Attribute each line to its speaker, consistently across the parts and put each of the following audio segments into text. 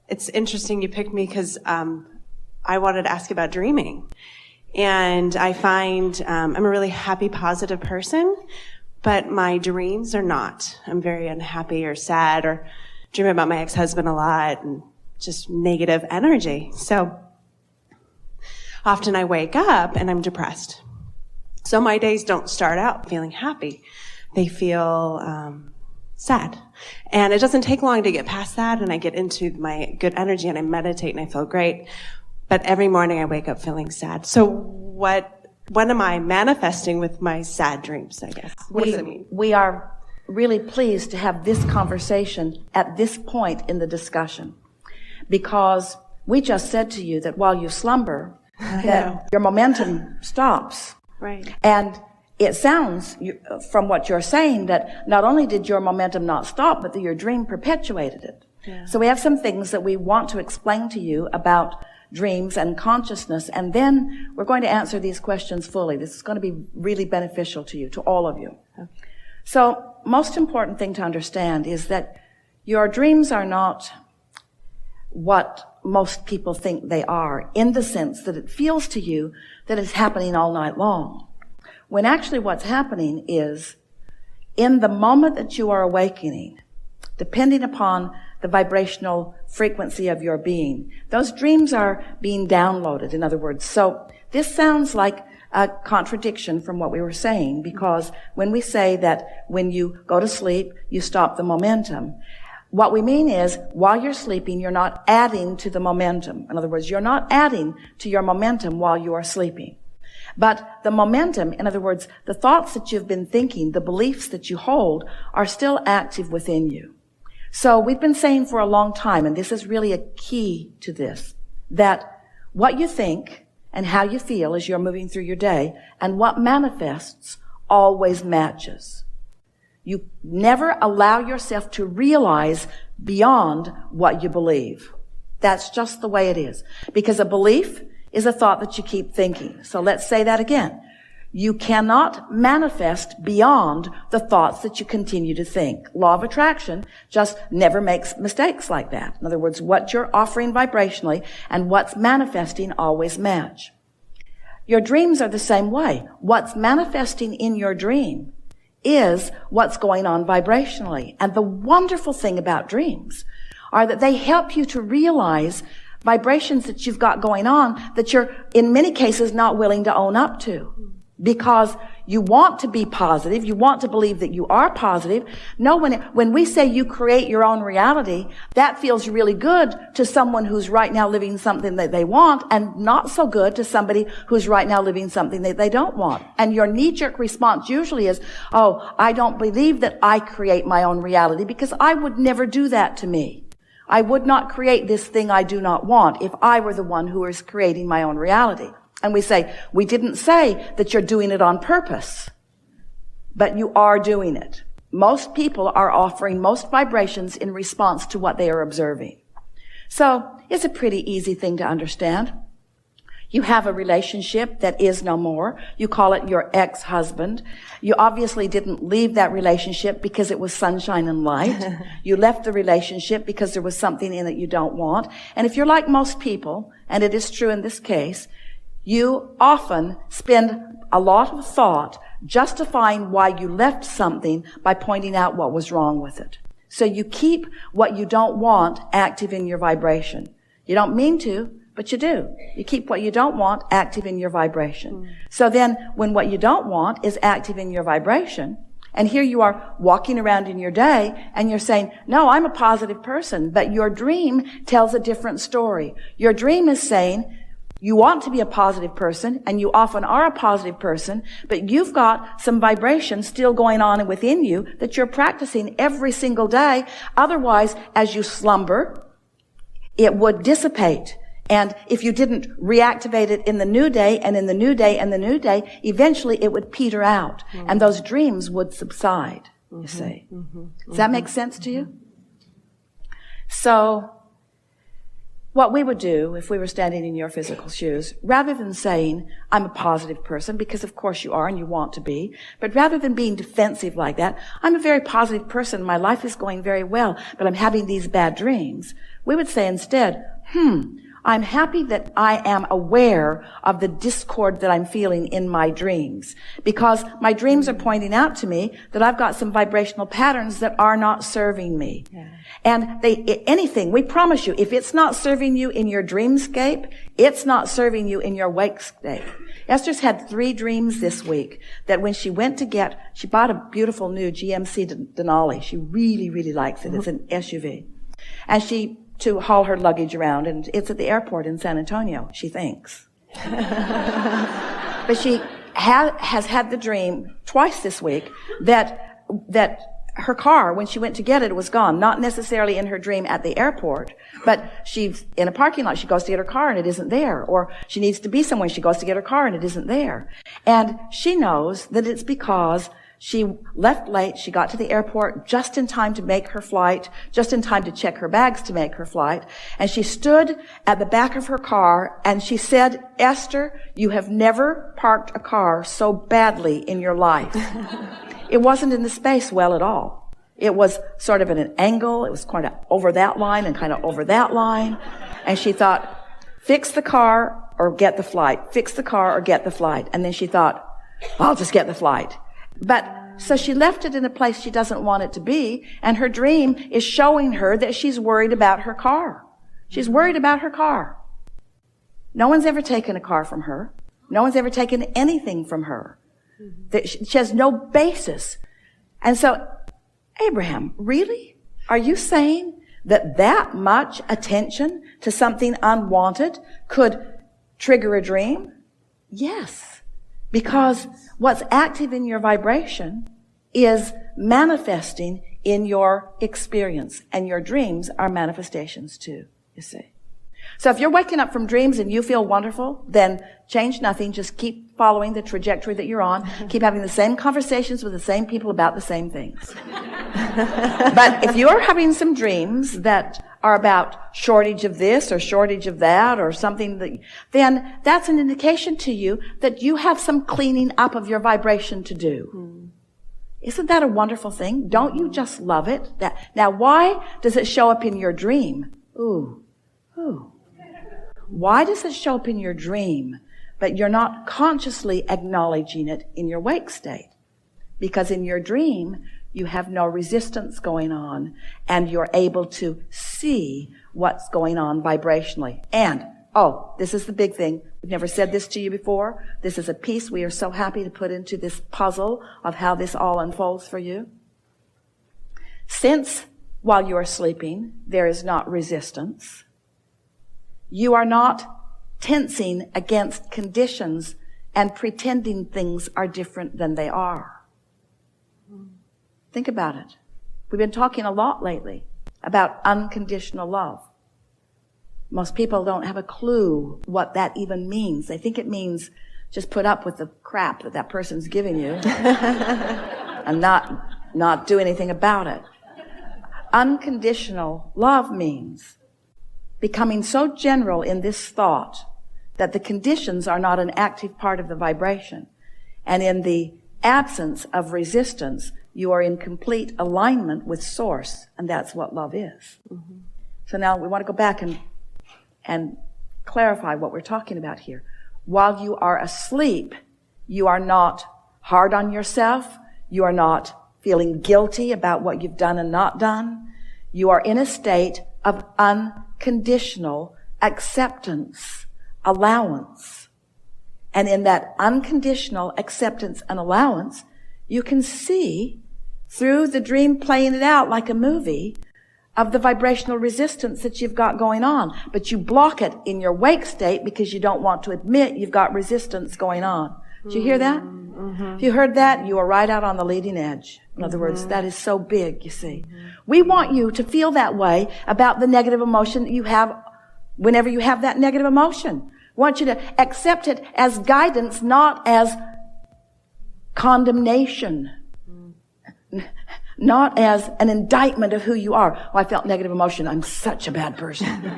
Speaker 1: It's interesting you picked me because I wanted to ask about dreaming. And I find I'm a really happy, positive person, but my dreams are not. I'm very unhappy or sad or dream about my ex-husband a lot and just negative energy. So often I wake up and I'm depressed. So my days don't start out feeling happy. They feel sad. And it doesn't take long to get past that, and I get into my good energy and I meditate and I feel great. But every morning I wake up feeling sad. So what am I manifesting with my sad dreams, I guess? What does it mean?
Speaker 2: We are really pleased to have this conversation at this point in the discussion, because we just said to you that while you slumber, that your momentum stops.
Speaker 1: Right.
Speaker 2: And it sounds, from what you're saying, that not only did your momentum not stop, but that your dream perpetuated it.
Speaker 1: Yeah.
Speaker 2: So we have some things that we want to explain to you about dreams and consciousness, and then we're going to answer these questions fully. This is going to be really beneficial to you, to all of you.
Speaker 1: Okay.
Speaker 2: So, most important thing to understand is that your dreams are not what most people think they are, in the sense that it feels to you that it's happening all night long. When actually what's happening is, in the moment that you are awakening, depending upon the vibrational frequency of your being, those dreams are being downloaded, in other words. So this sounds like a contradiction from what we were saying, because when we say that when you go to sleep, you stop the momentum, what we mean is, while you're sleeping, you're not adding to the momentum. In other words, you're not adding to your momentum while you are sleeping. But the momentum, in other words, the thoughts that you've been thinking, the beliefs that you hold, are still active within you. So we've been saying for a long time, and this is really a key to this, that what you think and how you feel as you're moving through your day and what manifests always matches. You never allow yourself to realize beyond what you believe. That's just the way it is. Because a belief is a thought that you keep thinking. So let's say that again. You cannot manifest beyond the thoughts that you continue to think. Law of attraction just never makes mistakes like that. In other words, what you're offering vibrationally and what's manifesting always match. Your dreams are the same way. What's manifesting in your dream is what's going on vibrationally. And the wonderful thing about dreams are that they help you to realize vibrations that you've got going on that you're, in many cases, not willing to own up to. Because you want to be positive, you want to believe that you are positive. No, when we say you create your own reality, that feels really good to someone who's right now living something that they want, and not so good to somebody who's right now living something that they don't want. And your knee-jerk response usually is, oh, I don't believe that I create my own reality, because I would never do that to me. I would not create this thing I do not want if I were the one who is creating my own reality. And we say, we didn't say that you're doing it on purpose, but you are doing it. Most people are offering most vibrations in response to what they are observing. So it's a pretty easy thing to understand. You have a relationship that is no more. You call it your ex-husband. You obviously didn't leave that relationship because it was sunshine and light. You left the relationship because there was something in it you don't want. And if you're like most people, and it is true in this case, you often spend a lot of thought justifying why you left something by pointing out what was wrong with it. So you keep what you don't want active in your vibration. You don't mean to, but you do. You keep what you don't want active in your vibration. So then when what you don't want is active in your vibration, and here you are walking around in your day and you're saying, no, I'm a positive person, but your dream tells a different story. Your dream is saying, you want to be a positive person, and you often are a positive person, but you've got some vibration still going on within you that you're practicing every single day. Otherwise, as you slumber, it would dissipate. And if you didn't reactivate it in the new day, and in the new day, and the new day, eventually it would peter out, and those dreams would subside, you see. Does that make sense to you? So, what we would do if we were standing in your physical shoes, rather than saying, I'm a positive person, because of course you are and you want to be, but rather than being defensive like that, I'm a very positive person, my life is going very well, but I'm having these bad dreams, we would say instead, I'm happy that I am aware of the discord that I'm feeling in my dreams, because my dreams are pointing out to me that I've got some vibrational patterns that are not serving me. Yeah. And anything, we promise you, if it's not serving you in your dreamscape, it's not serving you in your wakescape. Esther's had 3 dreams this week that when she went to she bought a beautiful new GMC Denali. She really, really likes it. It's an SUV. And to haul her luggage around, and it's at the airport in San Antonio, she thinks. But she has had the dream twice this week that her car, when she went to get it, was gone. Not necessarily in her dream at the airport, but she's in a parking lot. She goes to get her car and it isn't there. Or she needs to be somewhere. She goes to get her car and it isn't there. And she knows that it's because she left late. She got to the airport just in time to make her flight, just in time to check her bags to make her flight. And she stood at the back of her car and she said, Esther, you have never parked a car so badly in your life. It wasn't in the space well at all. It was sort of at an angle. It was kind of over that line and kind of over that line. And she thought, fix the car or get the flight. Fix the car or get the flight. And then she thought, I'll just get the flight. But so she left it in a place she doesn't want it to be, and her dream is showing her that she's worried about her car. She's worried about her car. No one's ever taken a car from her. No one's ever taken anything from her. She has no basis. And so, Abraham, really? Are you saying that much attention to something unwanted could trigger a dream? Yes. Because what's active in your vibration is manifesting in your experience. And your dreams are manifestations too, you see. So if you're waking up from dreams and you feel wonderful, then change nothing. Just keep following the trajectory that you're on. Keep having the same conversations with the same people about the same things. But if you're having some dreams that are about shortage of this or shortage of that or something, then that's an indication to you that you have some cleaning up of your vibration to do. Isn't that a wonderful thing? Don't you just love it? Now, why does it show up in your dream? Ooh. Why does it show up in your dream, but you're not consciously acknowledging it in your wake state? Because in your dream, you have no resistance going on, and you're able to see what's going on vibrationally. And, this is the big thing. We've never said this to you before. This is a piece we are so happy to put into this puzzle of how this all unfolds for you. Since, while you are sleeping, there is not resistance, you are not tensing against conditions and pretending things are different than they are. Think about it. We've been talking a lot lately about unconditional love. Most people don't have a clue what that even means. They think it means just put up with the crap that person's giving you and not do anything about it. Unconditional love means becoming so general in this thought that the conditions are not an active part of the vibration. And in the absence of resistance, you are in complete alignment with Source, and that's what love is. Mm-hmm. So now we want to go back and clarify what we're talking about here. While you are asleep, you are not hard on yourself. You are not feeling guilty about what you've done and not done. You are in a state of unconditional acceptance, allowance. And in that unconditional acceptance and allowance, you can see through the dream playing it out like a movie of the vibrational resistance that you've got going on. But you block it in your wake state because you don't want to admit you've got resistance going on. Did you hear that? Mm-hmm. If you heard that, you are right out on the leading edge. In other words, that is so big, you see. Mm-hmm. We want you to feel that way about the negative emotion that you have whenever you have that negative emotion. We want you to accept it as guidance, not as condemnation. not as an indictment of who you are. Oh, I felt negative emotion. I'm such a bad person.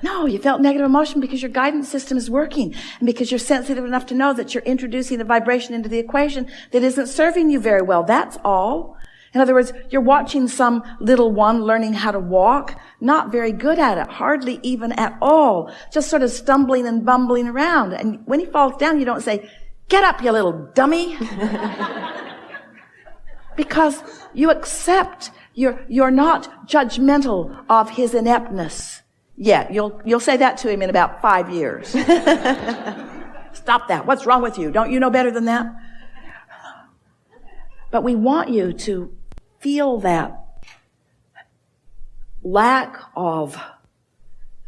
Speaker 2: No, you felt negative emotion because your guidance system is working and because you're sensitive enough to know that you're introducing a vibration into the equation that isn't serving you very well. That's all. In other words, you're watching some little one learning how to walk, not very good at it, hardly even at all, just sort of stumbling and bumbling around. And when he falls down, you don't say, "Get up, you little dummy." Because you accept, you're not judgmental of his ineptness. Yeah, you'll say that to him in about 5 years. Stop that. What's wrong with you? Don't you know better than that? But we want you to feel that lack of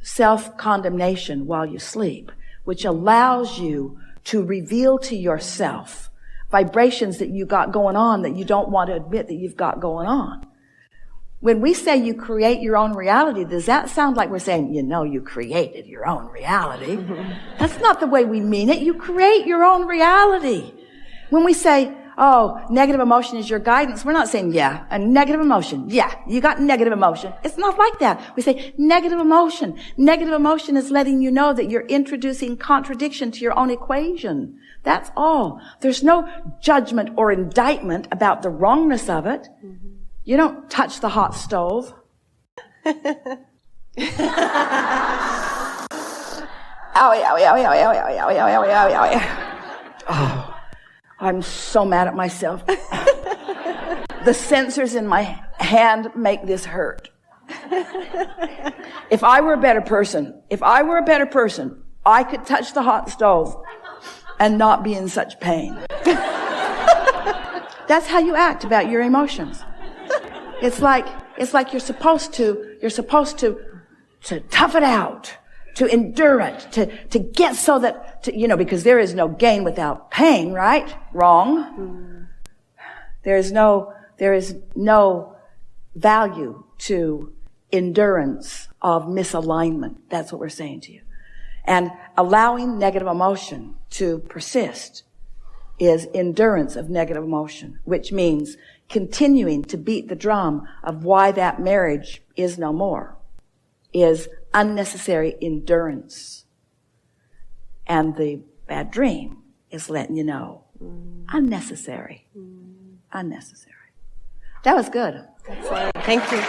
Speaker 2: self-condemnation while you sleep, which allows you to reveal to yourself vibrations that you got going on that you don't want to admit that you've got going on. When we say you create your own reality, does that sound like we're saying, you created your own reality? That's not the way we mean it. You create your own reality. When we say, oh, negative emotion is your guidance, we're not saying, yeah, a negative emotion. Yeah, you got negative emotion. It's not like that. We say negative emotion. Negative emotion is letting you know that you're introducing contradiction to your own equation. That's all. There's no judgment or indictment about the wrongness of it. You don't touch the hot stove. Owie, owie, owie, owie, owie, owie, owie, owie, owie, owie. Oh, I'm so mad at myself. The sensors in my hand make this hurt. If I were a better person, I could touch the hot stove and not be in such pain. That's how you act about your emotions. It's like you're supposed to tough it out, to endure it, to get so that, because there is no gain without pain, right? Wrong. There is no value to endurance of misalignment. That's what we're saying to you. And allowing negative emotion to persist is endurance of negative emotion, which means continuing to beat the drum of why that marriage is no more, is unnecessary endurance. And the bad dream is letting you know, unnecessary. Unnecessary. That was good.
Speaker 1: Excellent. Thank you.